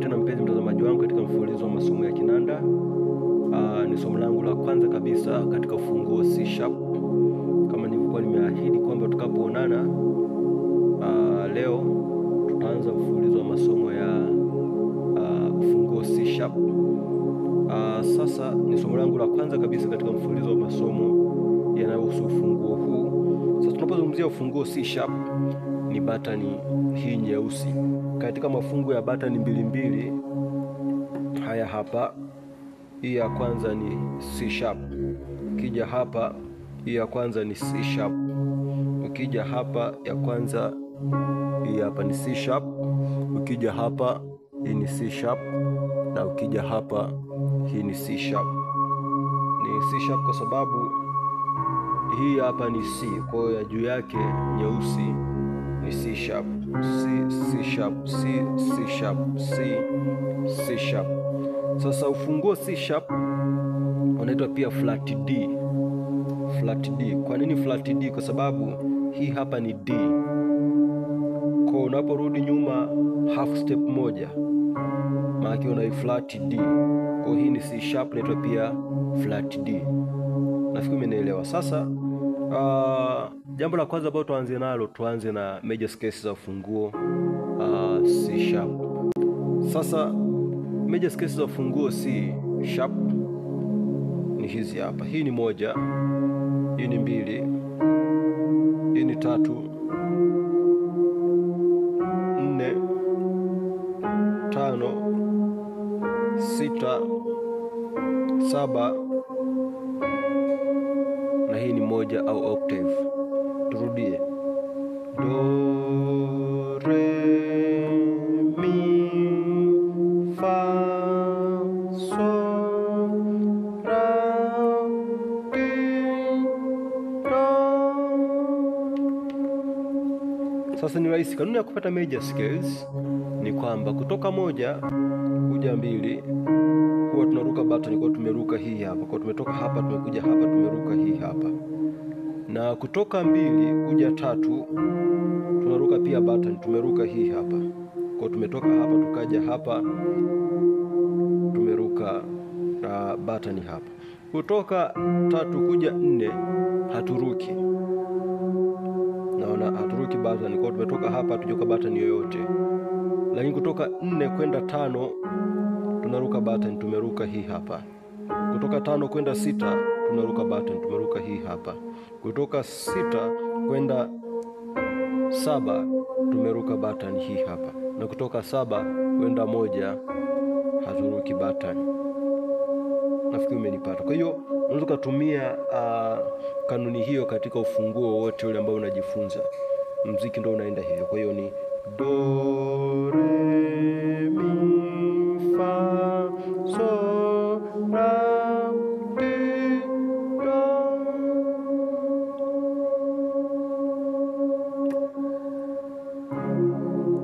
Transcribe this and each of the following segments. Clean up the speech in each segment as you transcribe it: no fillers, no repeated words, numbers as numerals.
tena mpenzi mtazamaji wangu katika mfululizo wa masomo ya kinanda. Ni somo langu la kwanza kabisa katika ufunguo C sharp. Kama nilivyokuwa nimeahidi kwamba tutakapoonana leo tutaanza mfululizo wa masomo ya ufunguo C sharp. Sasa ni somo langu la kwanza kabisa katika mfululizo wa masomo yanayohusu ufunguo huu. Sasa tunapozungumzia ufunguo C sharp, ni batani hii nyeusi. Katika mafungu ya batani mbili haya hapa, hii ya kwanza ni C sharp. Ukija hapa, hii ya kwanza ni C sharp. Ukija hapa, ya kwanza hii hapa ni C sharp. Ukija hapa, hii ni C sharp, na ukija hapa, hii ni C sharp. Ni C sharp kwa sababu hii hapa ni C, kwa hiyo ya juu yake nyeusi ni C sharp, C sharp, C sharp, C sharp. Sasa ufunguo C sharp unaitwa pia flat D. Flat D. Kwa nini flat D? Kwa sababu hii hapa ni D. Kwa unaporudi nyuma half step moja, maana una flat D. Kwa hii ni C sharp, inaitwa pia flat D. Nafikiri umenielewa. Sasa jambo la kwanza ambalo tuanze na major scales za ufunguo C sharp. Sasa major scales za ufunguo C sharp ni hizi hapa. Hii ni moja, hii ni mbili, hii ni tatu, nne, tano, sita, saba, na hii ni moja au octave. Turudie: do, re, mi, fa, sol, la, ti, do. Sasa ni rahisi. Kanuni ya kupata major scales ni kwamba kutoka moja kuja mbili huwa tunaruka button. Kwa tumeruka hii hapa, kwa tumetoka hapa tumekuja hapa, tumeruka hii hapa. Na kutoka mbili kuja tatu tunaruka pia button, tumeruka hii hapa. Kwa tumetoka hapa tukaja hapa, tumeruka button hapa. Kutoka tatu kuja nne haturuki, naona haturuki button. Kwa tumetoka hapa tujoka button yoyote. Lakini kutoka nne kwenda tano tunaruka button, tumeruka hii hapa. Kutoka tano kwenda sita tunaruka button, tumeruka hii hapa. Kutoka sita kwenda saba tumeruka button hii hapa. Na kutoka saba kwenda moja haturuki button. Nafikiri umenipata. Kwa hiyo unaweza kutumia kanuni hiyo katika ufunguo wote ule ambao unajifunza. Muziki ndio unaenda hivyo. Kwa hiyo ni do, re, mi, fa, sol, la, ti, do.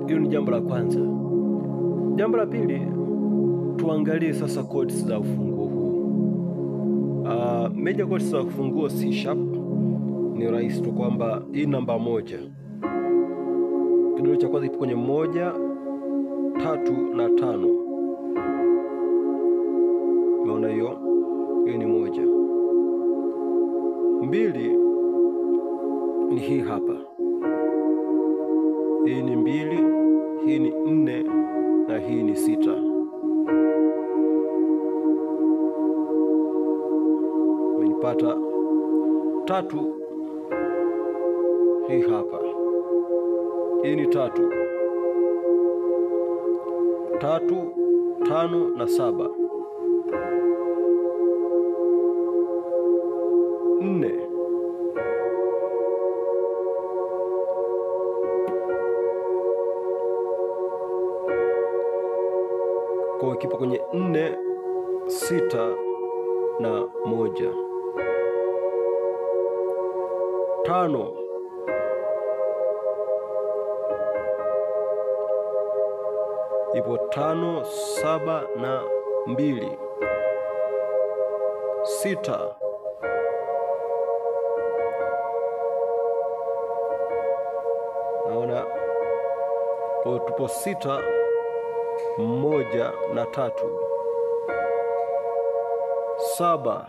Hiyo ni jambo la kwanza. Jambo la pili, tuangalie sasa chords za ufunguo huu. Major chords za ufunguo C sharp ni rahisi tu kwamba hii namba moja, kidole cha kwanza ipo kwenye moja, tatu na tano. Umeona hiyo? Hii ni moja. Mbili ni hii hapa. Hii ni mbili, hii ni nne, na hii ni sita. Umenipata? Tatu hii hapa. Hii ni tatu. Tatu, tano na saba. Nne. Kwa kipo kwenye nne, sita na moja. Tano. Ipo tano, saba na mbili. Sita. Naona Kwa tupo sita, 1 na 3, 7.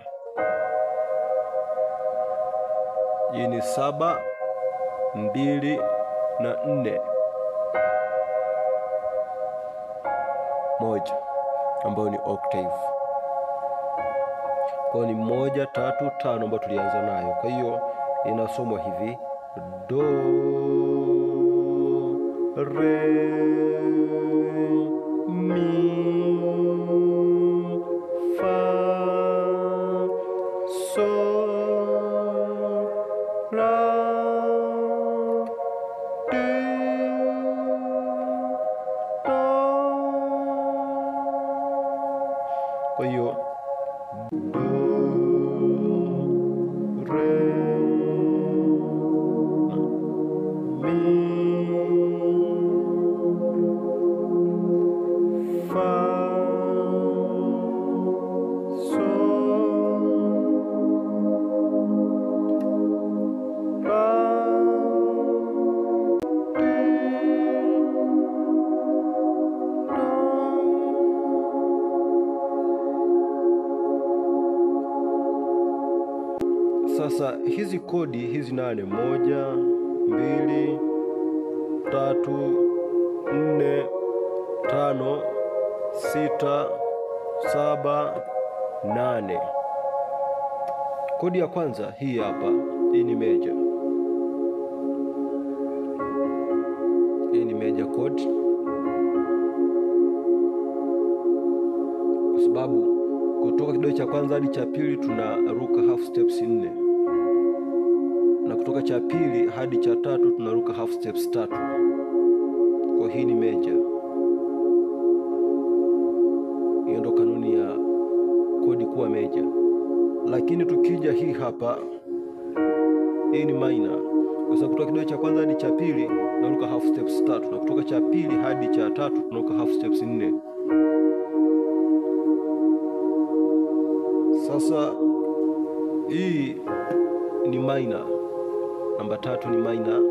Hii ni 7, 2 na 4, 1 ambayo ni octave. Kwa hiyo ni 1 3 5 ambayo tulianza nayo. Kwa hiyo inasomwa hivi: do re mi fa sol la ti do. Kwa hiyo do re mi fa Sasa hizi kodi hizi 8, 1 2 3 4 5 6 7 8. Kodi ya kwanza hii hapa, hii ni meja. Hii ni meja chord, kwa sababu kutoka kidole cha kwanza hadi cha pili tunaruka half steps 4, na kutoka cha pili hadi cha tatu tunaruka half steps 3. Kwa hii ni meja. Hiyo ndo kanuni ya kodi kuwa meja. Lakini tukija hii hapa, hii ni minor, kwa sababu kutoka kidole cha kwanza hadi cha pili tunaruka half steps 3, na kutoka cha pili hadi cha tatu tunaruka half steps 4. Sasa hii ni minor, namba 3 ni minor,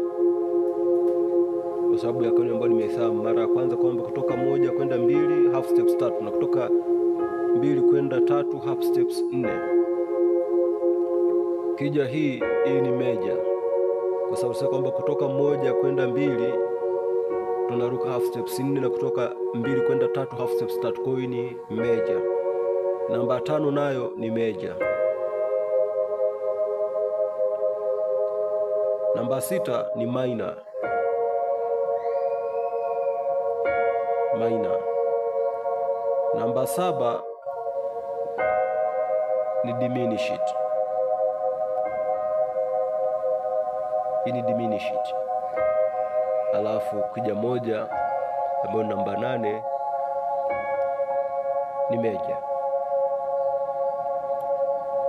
kwa sababu ya kanuni ambayo nimehesabu mara ya kwanza kwamba kutoka 1 kwenda 2 half steps 3, na kutoka 2 kwenda 3 half steps 4. Kija hii ni meja, kwa sababu sasa kwamba kutoka 1 kwenda 2 tunaruka half steps 4, na kutoka 2 kwenda 3 half steps 3. Kwa hiyo ni meja. Namba 5 nayo ni meja. Namba 6 ni minor. Namba 7 ni diminished. Hii ni diminished. Alafu kuja moja ambayo namba 8 ni meja.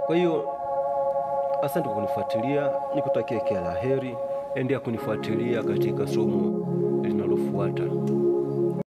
Kwa hiyo asante kwa kunifuatilia, nikutakia kila la heri. Endelea kunifuatilia katika somo linalofuata.